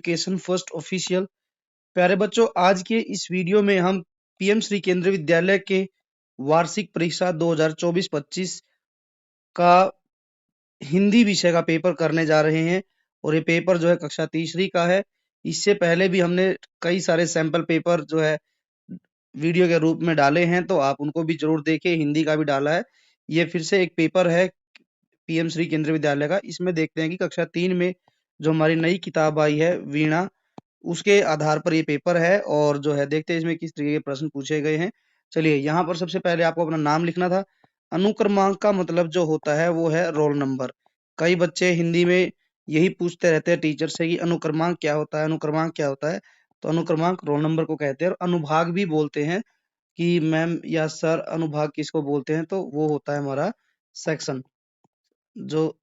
Education first official. प्यारे बच्चों, आज के इस वीडियो में हम पीएम श्री केंद्रीय विद्यालय के वार्षिक परीक्षा 2024-25 का हिंदी विषय का पेपर करने जा रहे हैं और ये पेपर जो है कक्षा तीसरी का है। इससे पहले भी हमने कई सारे सैंपल पेपर जो है वीडियो के रूप में डाले हैं, तो आप उनको भी जरूर देखें। हिंदी का भी डाला है। ये फिर से एक पेपर है पीएम श्री केंद्रीय विद्यालय का। इसमें देखते हैं कि कक्षा 3 में जो हमारी नई किताब आई है वीणा, उसके आधार पर ये पेपर है और जो है देखते हैं इसमें किस तरीके के प्रश्न पूछे गए हैं। चलिए, यहाँ पर सबसे पहले आपको अपना नाम लिखना था। अनुक्रमांक का मतलब जो होता है वो है रोल नंबर। कई बच्चे हिंदी में यही पूछते रहते हैं टीचर से कि अनुक्रमांक क्या होता है, अनुक्रमांक क्या होता है। तो अनुक्रमांक रोल नंबर को कहते हैं। और अनुभाग भी बोलते हैं कि मैम या सर अनुभाग किसको बोलते हैं, तो वो होता है हमारा सेक्शन। जो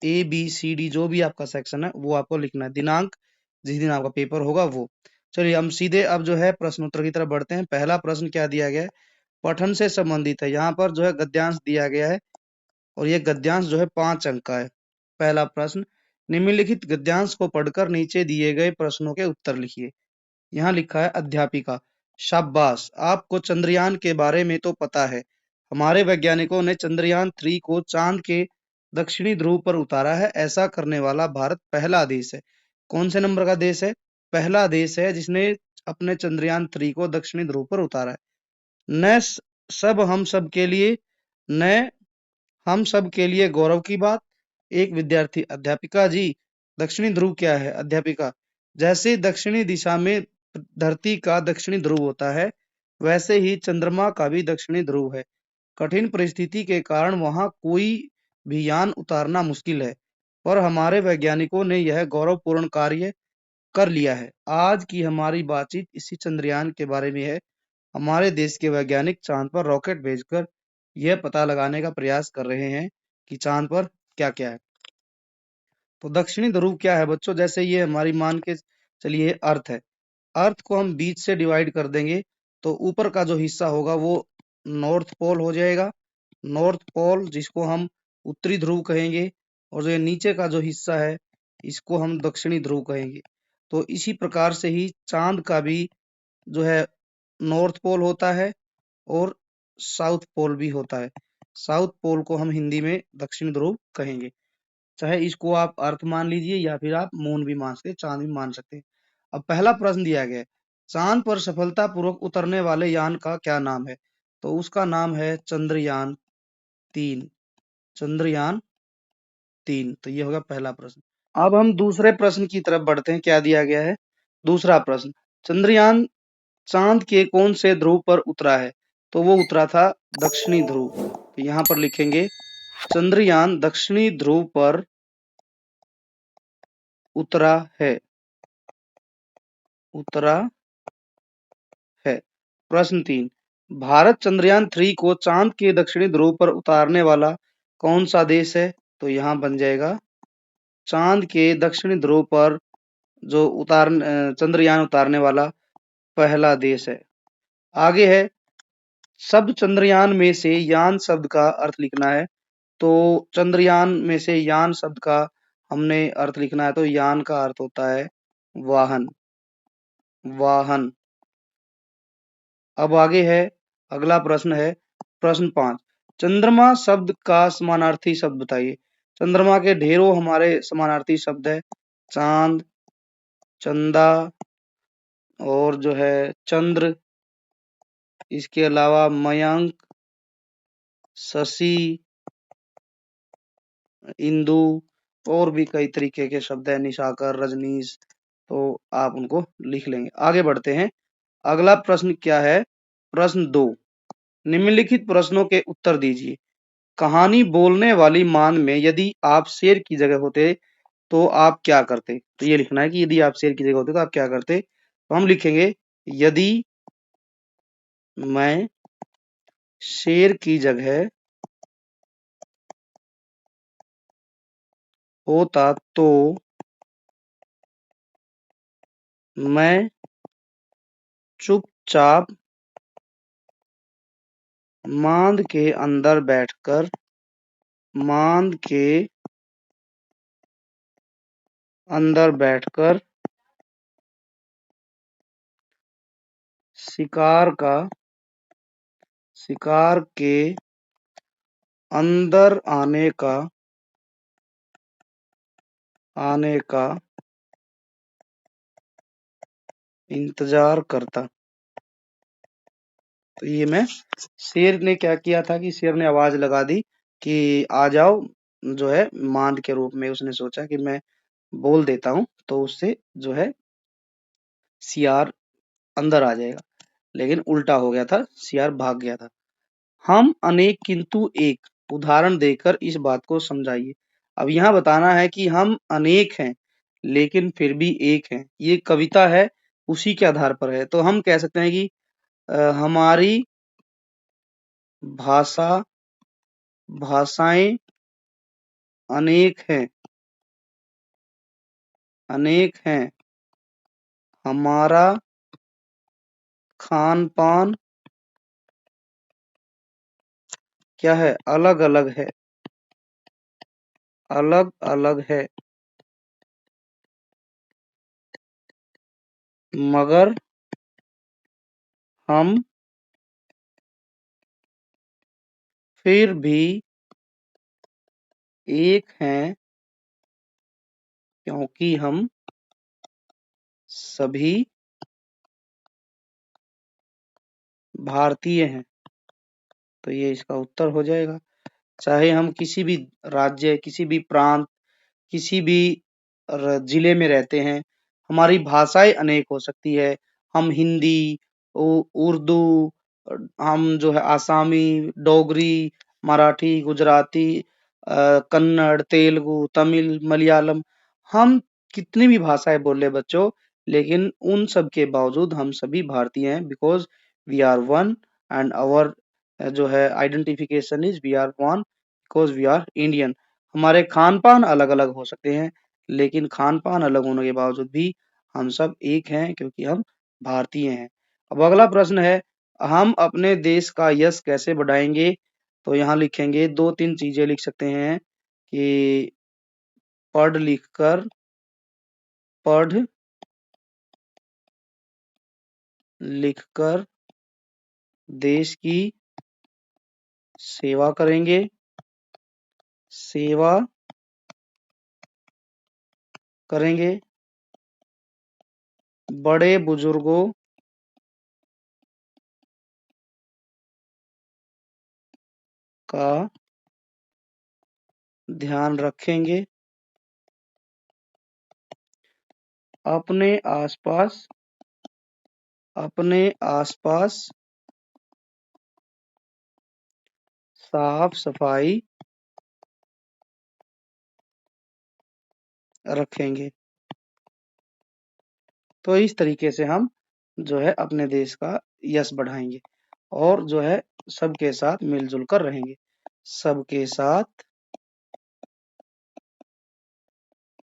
ए बी सी डी जो भी आपका सेक्शन है वो आपको लिखना है। दिनांक जिस दिन आपका पेपर होगा वो। चलिए, हम सीधे अब जो है प्रश्न उत्तर की तरफ बढ़ते हैं। पहला प्रश्न क्या दिया गया है, पठन से संबंधित है। यहाँ पर जो है गद्यांश दिया गया है और ये गद्यांश जो है 5 अंक का है। पहला प्रश्न, निम्नलिखित गद्यांश को पढ़कर नीचे दिए गए प्रश्नों के उत्तर लिखिए। यहाँ लिखा है अध्यापिका। शाबाश, आपको चंद्रयान के बारे में तो पता है। हमारे वैज्ञानिकों ने चंद्रयान 3 को चांद के दक्षिणी ध्रुव पर उतारा है। ऐसा करने वाला भारत पहला देश है। कौन से नंबर का देश है? पहला देश है जिसने अपने चंद्रयान 3 को दक्षिणी ध्रुव पर उतारा है। न सब हम सब के लिए न हम सब के लिए गौरव की बात। एक विद्यार्थी, अध्यापिका जी दक्षिणी ध्रुव क्या है? अध्यापिका, जैसे दक्षिणी दिशा में धरती का दक्षिणी ध्रुव होता है, वैसे ही चंद्रमा का भी दक्षिणी ध्रुव है। कठिन परिस्थिति के कारण वहां कोई भी यान उतारना मुश्किल है, पर हमारे वैज्ञानिकों ने यह गौरवपूर्ण कार्य कर लिया है। आज की हमारी बातचीत इसी चंद्रयान के बारे में है। हमारे देश के वैज्ञानिक चांद पर रॉकेट भेजकर यह पता लगाने का प्रयास कर रहे हैं कि चांद पर क्या क्या है। तो दक्षिणी ध्रुव क्या है बच्चों? जैसे ये हमारी मान के चलिए अर्थ है। अर्थ को हम बीच से डिवाइड कर देंगे तो ऊपर का जो हिस्सा होगा वो नॉर्थ पोल हो जाएगा। नॉर्थ पोल जिसको हम उत्तरी ध्रुव कहेंगे, और जो ये नीचे का जो हिस्सा है इसको हम दक्षिणी ध्रुव कहेंगे। तो इसी प्रकार से ही चांद का भी जो है नॉर्थ पोल होता है और साउथ पोल भी होता है। साउथ पोल को हम हिंदी में दक्षिण ध्रुव कहेंगे। चाहे इसको आप अर्थ मान लीजिए या फिर आप मून भी मान सकते हैं, चांद भी मान सकते हैं। अब पहला प्रश्न दिया गया है, चांद पर सफलतापूर्वक उतरने वाले यान का क्या नाम है? तो उसका नाम है चंद्रयान 3। चंद्रयान 3, तो ये होगा पहला प्रश्न। अब हम दूसरे प्रश्न की तरफ बढ़ते हैं। क्या दिया गया है? दूसरा प्रश्न, चंद्रयान चांद के कौन से ध्रुव पर उतरा है? तो वो उतरा था दक्षिणी ध्रुव। तो यहाँ पर लिखेंगे चंद्रयान दक्षिणी ध्रुव पर उतरा है। उतरा है। प्रश्न 3, भारत चंद्रयान 3 को चांद के दक्षिणी ध्रुव पर उतारने वाला कौन सा देश है? तो यहाँ बन जाएगा चांद के दक्षिणी ध्रुव पर जो चंद्रयान उतारने वाला पहला देश है। आगे है, शब्द चंद्रयान में से यान शब्द का अर्थ लिखना है। तो चंद्रयान में से यान शब्द का हमने अर्थ लिखना है, तो यान का अर्थ होता है वाहन। वाहन। अब आगे है, अगला प्रश्न है प्रश्न 5, चंद्रमा शब्द का समानार्थी शब्द बताइए। चंद्रमा के ढेरों हमारे समानार्थी शब्द है, चांद, चंदा और जो है चंद्र। इसके अलावा मयंक, शशि, इंदु और भी कई तरीके के शब्द है, निशाकर, रजनीश। तो आप उनको लिख लेंगे। आगे बढ़ते हैं। अगला प्रश्न क्या है? प्रश्न 2, निम्नलिखित प्रश्नों के उत्तर दीजिए। कहानी बोलने वाली मान में यदि आप शेर की जगह होते तो आप क्या करते? तो ये लिखना है कि यदि आप शेर की जगह होते तो आप क्या करते। तो हम लिखेंगे, यदि मैं शेर की जगह होता तो मैं चुपचाप मांद के अंदर बैठकर मांद के अंदर बैठकर शिकार के अंदर आने का इंतजार करता। तो ये मैं शेर ने क्या किया था कि शेर ने आवाज लगा दी कि आ जाओ, जो है मांद के रूप में उसने सोचा कि मैं बोल देता हूं तो उससे जो है सियार अंदर आ जाएगा, लेकिन उल्टा हो गया था, सियार भाग गया था। हम अनेक किंतु एक, उदाहरण देकर इस बात को समझाइए। अब यहाँ बताना है कि हम अनेक हैं लेकिन फिर भी एक हैं। ये कविता है, उसी के आधार पर है। तो हम कह सकते हैं कि हमारी भाषा भाषाएं अनेक हैं, हमारा खान पान क्या है, अलग अलग है, मगर हम फिर भी एक हैं, क्योंकि हम सभी भारतीय हैं। तो ये इसका उत्तर हो जाएगा। चाहे हम किसी भी राज्य, किसी भी प्रांत, किसी भी जिले में रहते हैं, हमारी भाषाएं अनेक हो सकती है। हम हिंदी, उर्दू, हम जो है आसामी, डोगरी, मराठी, गुजराती, कन्नड़, तेलुगु, तमिल, मलयालम, हम कितनी भी भाषाएं बोल ले बच्चों, लेकिन उन सब के बावजूद हम सभी भारतीय हैं, because we are one and our जो है identification is we are one because we are Indian. हमारे खान पान अलग अलग हो सकते हैं, लेकिन खान पान अलग होने के बावजूद भी हम सब एक हैं, क्योंकि हम भारतीय हैं। अब अगला प्रश्न है, हम अपने देश का यश कैसे बढ़ाएंगे? तो यहाँ लिखेंगे, दो तीन चीजें लिख सकते हैं कि पढ़ लिख कर पढ़ लिख कर देश की सेवा करेंगे, सेवा करेंगे, बड़े बुजुर्गों का ध्यान रखेंगे, अपने आसपास अपने आसपास साफ सफाई रखेंगे। तो इस तरीके से हम जो है अपने देश का यश बढ़ाएंगे और जो है सबके साथ मिलजुल कर रहेंगे, सबके साथ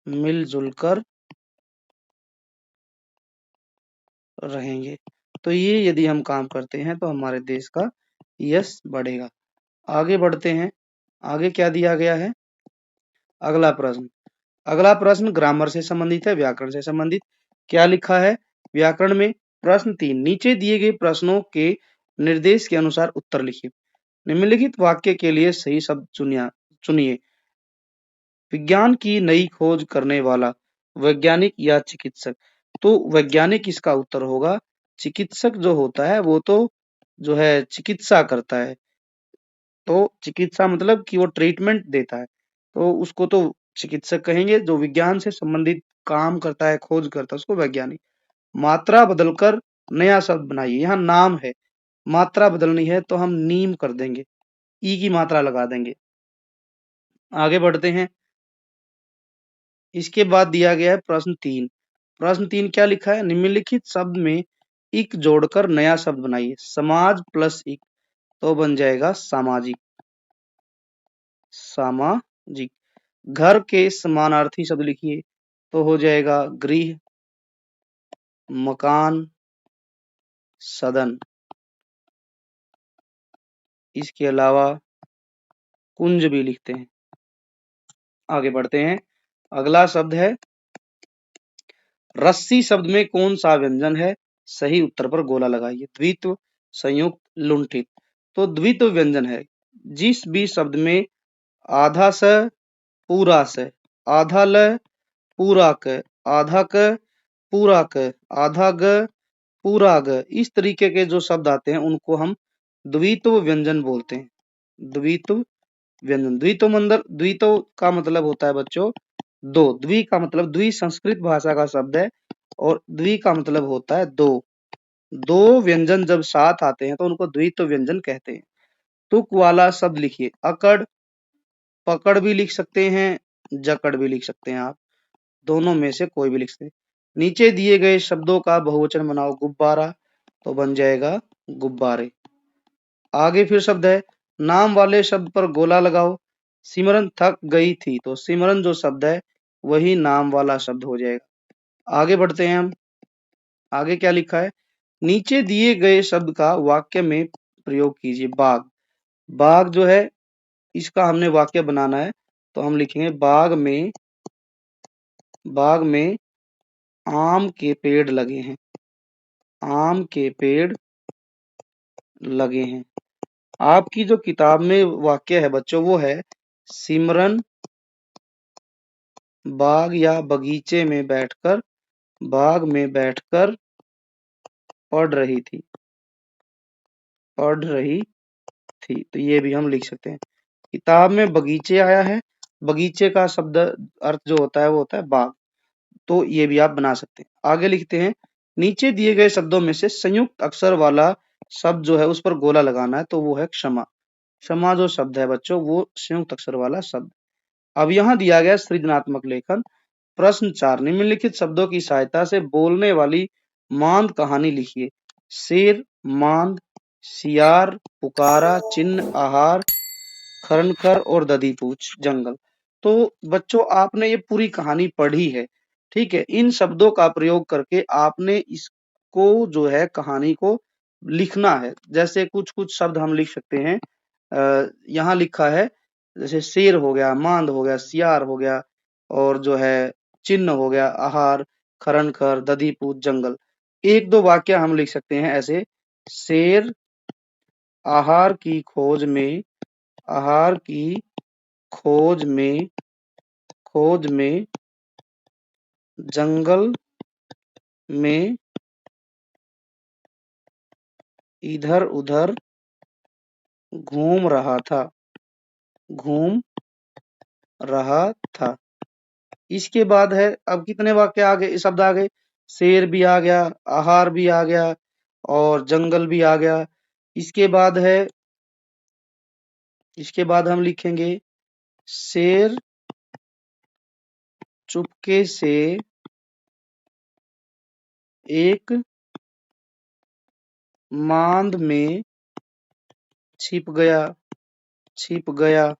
मिलजुल कर रहेंगे। तो ये यदि हम काम करते हैं तो हमारे देश का यश बढ़ेगा। आगे बढ़ते हैं, आगे क्या दिया गया है? अगला प्रश्न, अगला प्रश्न ग्रामर से संबंधित है, व्याकरण से संबंधित। क्या लिखा है व्याकरण में? प्रश्न 3, नीचे दिए गए प्रश्नों के निर्देश के अनुसार उत्तर लिखिए। निम्नलिखित वाक्य के लिए सही शब्द चुनिए। विज्ञान की नई खोज करने वाला वैज्ञानिक या चिकित्सक? तो वैज्ञानिक इसका उत्तर होगा। चिकित्सक जो होता है वो तो जो है चिकित्सा करता है, तो चिकित्सा मतलब कि वो ट्रीटमेंट देता है, तो उसको तो चिकित्सक कहेंगे। जो विज्ञान से संबंधित काम करता है, खोज करता है, उसको वैज्ञानिक। मात्रा बदलकर नया शब्द बनाइए। यहाँ नाम है, मात्रा बदलनी है तो हम नीम कर देंगे, ई की मात्रा लगा देंगे। आगे बढ़ते हैं, इसके बाद दिया गया है प्रश्न 3। प्रश्न 3 क्या लिखा है? निम्नलिखित शब्द में इक जोड़कर नया शब्द बनाइए। समाज प्लस इक तो बन जाएगा सामाजिक, सामाजिक। घर के समानार्थी शब्द लिखिए तो हो जाएगा गृह, मकान, सदन। इसके अलावा कुंज भी लिखते हैं। आगे बढ़ते हैं, अगला शब्द है रस्सी। शब्द में कौन सा व्यंजन है? सही उत्तर पर गोला लगाइए। द्वित्व, संयुक्त, लुंठित। तो द्वित्व व्यंजन है जिस भी शब्द में आधा स पूरा स, आधा ल पूरा क, आधा क पूरा क, आधा ग पूरा ग, इस तरीके के जो शब्द आते हैं उनको हम द्वित्व व्यंजन बोलते हैं। द्वित्व व्यंजन। द्वित्व का मतलब होता है बच्चों दो। द्वि का मतलब, द्वि संस्कृत भाषा का शब्द है और द्वि का मतलब होता है दो। दो व्यंजन जब साथ आते हैं तो उनको द्वित्व व्यंजन कहते हैं। तुक वाला शब्द लिखिए। अकड़, पकड़ भी लिख सकते हैं, जकड़ भी लिख सकते हैं आप, दोनों में से कोई भी लिख सकते हैं। नीचे दिए गए शब्दों का बहुवचन बनाओ। गुब्बारा तो बन जाएगा गुब्बारे। आगे फिर शब्द है, नाम वाले शब्द पर गोला लगाओ। सिमरन थक गई थी, तो सिमरन जो शब्द है वही नाम वाला शब्द हो जाएगा। आगे बढ़ते हैं हम। आगे क्या लिखा है, नीचे दिए गए शब्द का वाक्य में प्रयोग कीजिए। बाग, बाग जो है इसका हमने वाक्य बनाना है, तो हम लिखेंगे बाग में आम के पेड़ लगे हैं। आम के पेड़ लगे हैं। आपकी जो किताब में वाक्य है बच्चों वो है, सिमरन बाग या बगीचे में बैठकर, बाग में बैठकर पढ़ रही थी, पढ़ रही थी। तो ये भी हम लिख सकते हैं। किताब में बगीचे आया है, बगीचे का शब्द अर्थ जो होता है वो होता है बाग, तो ये भी आप बना सकते हैं। आगे लिखते हैं, नीचे दिए गए शब्दों में से संयुक्त अक्षर वाला शब्द जो है उस पर गोला लगाना है, तो वो है क्षमा। क्षमा जो शब्द है बच्चों वो संयुक्त अक्षर वाला शब्द। अब यहाँ दिया गया सृजनात्मक लेखन। प्रश्न 4, निम्नलिखित शब्दों की सहायता से बोलने वाली मांद कहानी लिखिए। शेर, मांद, सियार, पुकारा, चिन्ह, आहार, खरनखर और दधीपूछ, जंगल। तो बच्चों आपने ये पूरी कहानी पढ़ी है, ठीक है। इन शब्दों का प्रयोग करके आपने इसको जो है कहानी को लिखना है। जैसे कुछ कुछ शब्द हम लिख सकते हैं। यहाँ लिखा है जैसे शेर हो गया, मांद हो गया, सियार हो गया और जो है चिन्ह हो गया, आहार, खरनखर, दधीपूछ, जंगल। एक दो वाक्य हम लिख सकते हैं ऐसे, शेर आहार की खोज में, आहार की खोज में, खोज में जंगल में इधर उधर घूम रहा था, घूम रहा था। इसके बाद है, अब कितने वाक्य आ गए, शब्द आ गए, शेर भी आ गया, आहार भी आ गया और जंगल भी आ गया। इसके बाद है, इसके बाद हम लिखेंगे, शेर चुपके से एक मांद में छिप गया, छिप गया।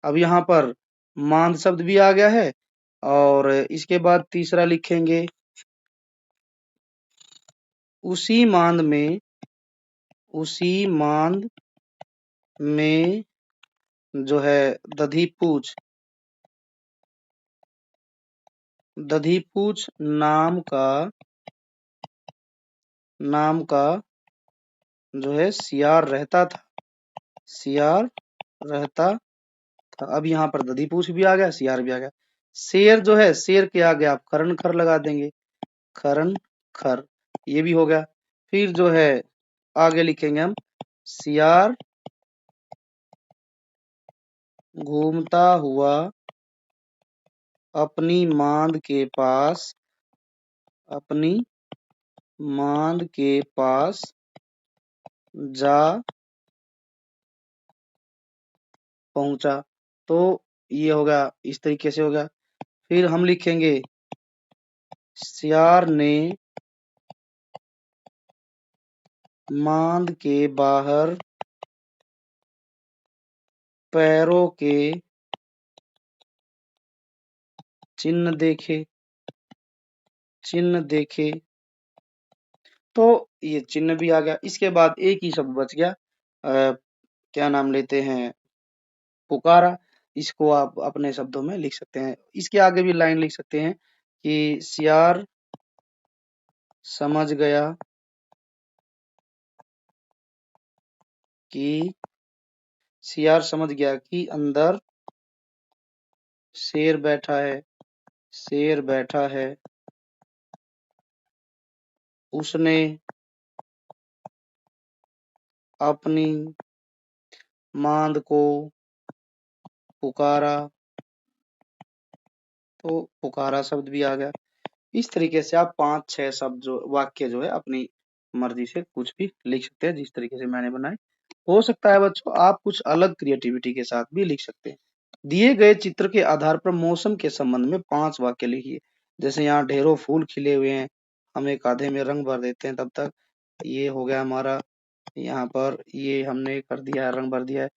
अब यहाँ पर मांद शब्द भी आ गया है और इसके बाद तीसरा लिखेंगे, उसी मांद में, उसी मांद में जो है दधीपूछ, दधीपूछ नाम का जो है सियार रहता था, सियार रहता था। अब यहाँ पर दधीपूछ भी आ गया, सियार भी आ गया। शेर जो है, शेर के आगे आप खरन खर लगा देंगे, खरन खर, ये भी हो गया। फिर जो है आगे लिखेंगे हम, सियार घूमता हुआ अपनी मांद के पास, अपनी मांद के पास जा पहुंचा। तो ये हो गया, इस तरीके से हो गया। फिर हम लिखेंगे, सियार ने मांद के बाहर पैरों के चिन्ह देखे, चिन्ह देखे। तो ये चिन्ह भी आ गया। इसके बाद एक ही शब्द बच गया, क्या नाम लेते हैं, पुकारा। इसको आप अपने शब्दों में लिख सकते हैं। इसके आगे भी लाइन लिख सकते हैं कि सियार समझ गया कि सियार समझ गया कि अंदर शेर बैठा है, शेर बैठा है। उसने अपनी मांद को पुकारा, तो पुकारा शब्द भी आ गया। इस तरीके से आप 5-6 शब्द जो वाक्य जो है अपनी मर्जी से कुछ भी लिख सकते हैं, जिस तरीके से मैंने बनाए। हो सकता है बच्चों आप कुछ अलग क्रिएटिविटी के साथ भी लिख सकते हैं। दिए गए चित्र के आधार पर मौसम के संबंध में 5 वाक्य लिखिए। जैसे यहाँ ढेरों फूल खिले हुए हैं, हम एक आधे में रंग भर देते हैं, तब तक ये हो गया हमारा। यहाँ पर ये हमने कर दिया है, रंग भर दिया है।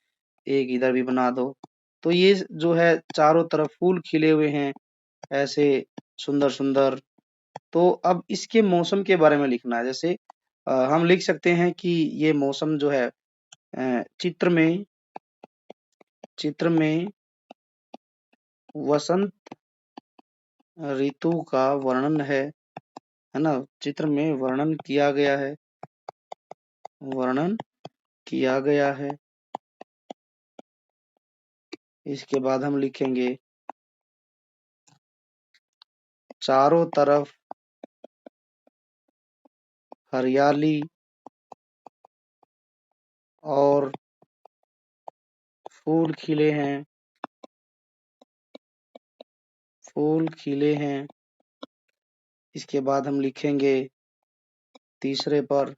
एक इधर भी बना दो। तो ये जो है चारों तरफ फूल खिले हुए हैं ऐसे सुंदर सुंदर। तो अब इसके मौसम के बारे में लिखना है। जैसे हम लिख सकते हैं कि ये मौसम जो है चित्र में वसंत ऋतु का वर्णन है ना। चित्र में वर्णन किया गया है, वर्णन किया गया है। इसके बाद हम लिखेंगे चारों तरफ हरियाली और फूल खिले हैं, फूल खिले हैं। इसके बाद हम लिखेंगे तीसरे पर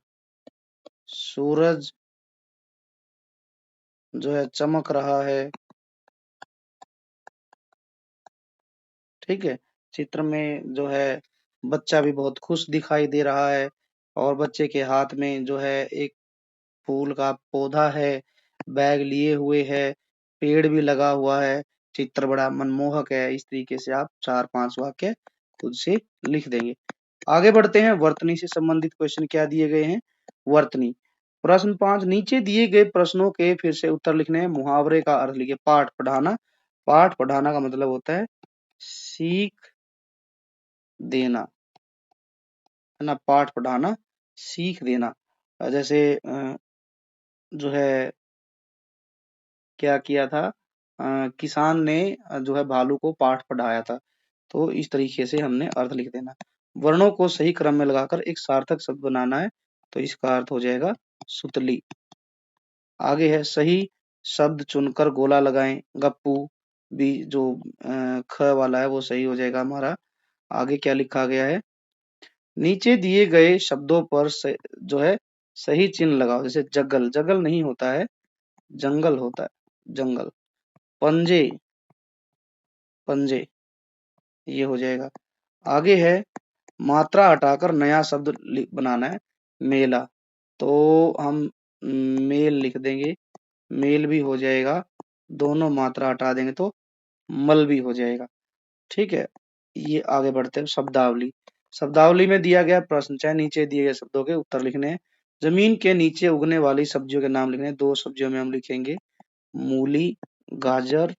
सूरज जो है चमक रहा है। ठीक है। चित्र में जो है बच्चा भी बहुत खुश दिखाई दे रहा है और बच्चे के हाथ में जो है एक फूल का पौधा है, बैग लिए हुए है, पेड़ भी लगा हुआ है। चित्र बड़ा मनमोहक है। इस तरीके से आप 4-5 वाक्य खुद से लिख देंगे। आगे बढ़ते हैं। वर्तनी से संबंधित क्वेश्चन क्या दिए गए हैं। वर्तनी प्रश्न 5, नीचे दिए गए प्रश्नों के फिर से उत्तर लिखने हैं। मुहावरे का अर्थ लिखिए। पाठ पढ़ाना, पाठ पढ़ाना का मतलब होता है सीख देना, है ना। पाठ पढ़ाना, सीख देना। जैसे जो है क्या किया था, किसान ने जो है भालू को पाठ पढ़ाया था। तो इस तरीके से हमने अर्थ लिख देना। वर्णों को सही क्रम में लगाकर एक सार्थक शब्द बनाना है। तो इसका अर्थ हो जाएगा सुतली। आगे है सही शब्द चुनकर गोला लगाएं। गप्पू भी जो ख वाला है वो सही हो जाएगा हमारा। आगे क्या लिखा गया है, नीचे दिए गए शब्दों पर जो है सही चिन्ह लगाओ। जैसे जगल, जगल नहीं होता है, जंगल होता है, जंगल। पंजे, पंजे, ये हो जाएगा। आगे है मात्रा हटाकर नया शब्द बनाना है। मेला, तो हम मेल लिख देंगे, मेल भी हो जाएगा। दोनों मात्रा हटा देंगे तो मल भी हो जाएगा। ठीक है। ये आगे बढ़ते हैं। शब्दावली, शब्दावली में दिया गया प्रश्न चाहे नीचे दिए गए शब्दों के उत्तर लिखने हैं। जमीन के नीचे उगने वाली सब्जियों के नाम लिखने हैं। 2 सब्जियों में हम लिखेंगे मूली, गाजर,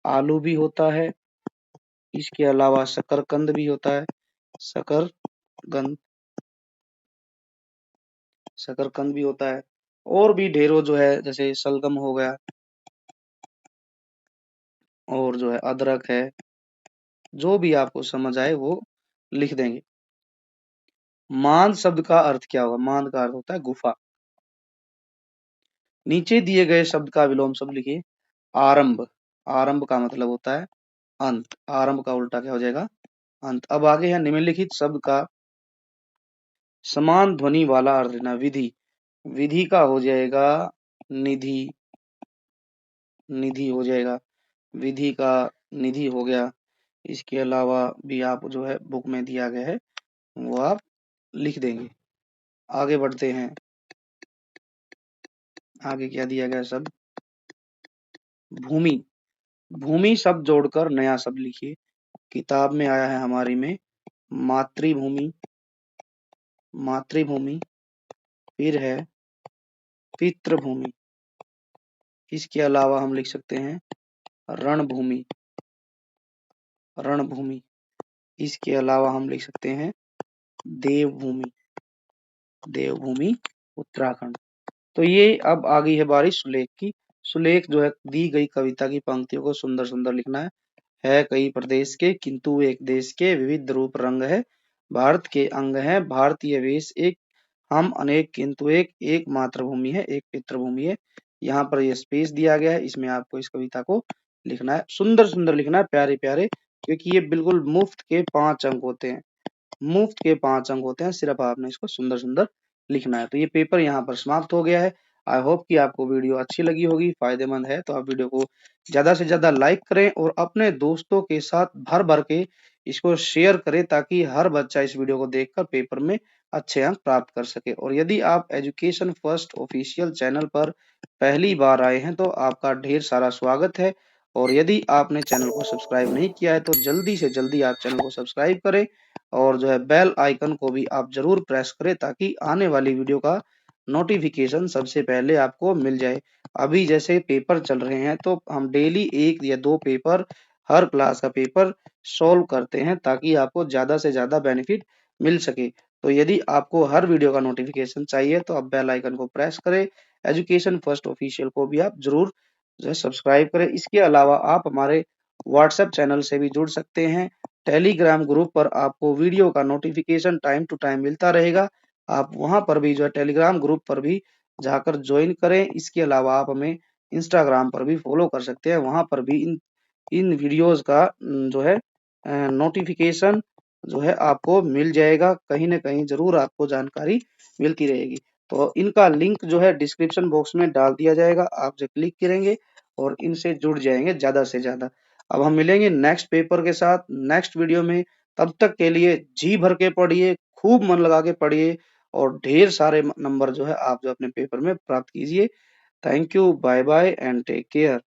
आलू भी होता है। इसके अलावा शकरकंद भी होता है, शकरकंद, शकरकंद भी होता है। और भी ढेरों जो है जैसे शलगम हो गया और जो है अदरक है। जो भी आपको समझ आए वो लिख देंगे। मांद शब्द का अर्थ क्या होगा। मांद का अर्थ होता है गुफा। नीचे दिए गए शब्द का विलोम शब्द लिखिए। आरंभ, आरंभ का मतलब होता है अंत। आरंभ का उल्टा क्या हो जाएगा, अंत। अब आगे है निम्नलिखित शब्द का समान ध्वनि वाला अर्थ लेना। विधि, विधि का हो जाएगा निधि, निधि हो जाएगा। विधि का निधि हो गया। इसके अलावा भी आप जो है बुक में दिया गया है वो आप लिख देंगे। आगे बढ़ते हैं। आगे क्या दिया गया शब्द, भूमि, भूमि शब्द जोड़कर नया शब्द लिखिए। किताब में आया है हमारी में मातृभूमि, मातृभूमि। फिर है पितृभूमि। इसके अलावा हम लिख सकते हैं रणभूमि, रणभूमि। इसके अलावा हम लिख सकते हैं देवभूमि, देवभूमि उत्तराखंड। तो ये अब आ गई है बारी सुलेख की। सुलेख जो है दी गई कविता की पंक्तियों को सुंदर सुंदर लिखना है कई प्रदेश के किंतु एक देश के, विविध रूप रंग है भारत के अंग है, भारतीय वेश एक हम अनेक किंतु एक, एक मातृभूमि है एक पितृभूमि है। यहाँ पर ये स्पेस दिया गया है, इसमें आपको इस कविता को लिखना है, सुंदर सुंदर लिखना है, प्यारे प्यारे, क्योंकि ये बिल्कुल मुफ्त के 5 अंक होते हैं, मुफ्त के 5 अंक होते हैं, सिर्फ आपने इसको सुंदर सुंदर लिखना है। तो ये पेपर यहाँ पर समाप्त हो गया है। आई होप कि आपको वीडियो अच्छी लगी होगी, फायदेमंद है तो आप वीडियो को ज्यादा से ज्यादा लाइक करें और अपने दोस्तों के साथ भर भर के इसको शेयर करें, ताकि हर बच्चा इस वीडियो को देखकर पेपर में अच्छे अंक प्राप्त कर सके। और यदि आप एजुकेशन फर्स्ट ऑफिशियल चैनल पर पहली बार आए हैं तो आपका ढेर सारा स्वागत है। और यदि आपने चैनल को सब्सक्राइब नहीं किया है तो जल्दी से जल्दी आप चैनल को सब्सक्राइब करें और जो है बेल आइकन को भी आप जरूर प्रेस करें, ताकि आने वाली वीडियो का नोटिफिकेशन सबसे पहले आपको मिल जाए। अभी जैसे पेपर चल रहे हैं तो हम डेली 1 या 2 पेपर, हर क्लास का पेपर सॉल्व करते हैं, ताकि आपको ज्यादा से ज्यादा बेनिफिट मिल सके। तो यदि आपको हर वीडियो का नोटिफिकेशन चाहिए तो आप बेल आइकन को प्रेस करें, एजुकेशन फर्स्ट ऑफिशियल को भी आप जरूर जो है सब्सक्राइब करें। इसके अलावा आप हमारे व्हाट्सएप चैनल से भी जुड़ सकते हैं। टेलीग्राम ग्रुप पर आपको वीडियो का नोटिफिकेशन टाइम टू टाइम मिलता रहेगा, आप वहां पर भी जो है टेलीग्राम ग्रुप पर भी जाकर ज्वाइन करें। इसके अलावा आप हमें इंस्टाग्राम पर भी फॉलो कर सकते हैं, वहां पर भी इन वीडियोस का जो है नोटिफिकेशन जो है आपको मिल जाएगा, कहीं ना कहीं जरूर आपको जानकारी मिलती रहेगी। तो इनका लिंक जो है डिस्क्रिप्शन बॉक्स में डाल दिया जाएगा, आप जो क्लिक करेंगे और इनसे जुड़ जाएंगे ज्यादा से ज्यादा। अब हम मिलेंगे नेक्स्ट पेपर के साथ नेक्स्ट वीडियो में, तब तक के लिए जी भर के पढ़िए, खूब मन लगा के पढ़िए और ढेर सारे नंबर जो है आप जो अपने पेपर में प्राप्त कीजिए। Thank you, bye bye and take care.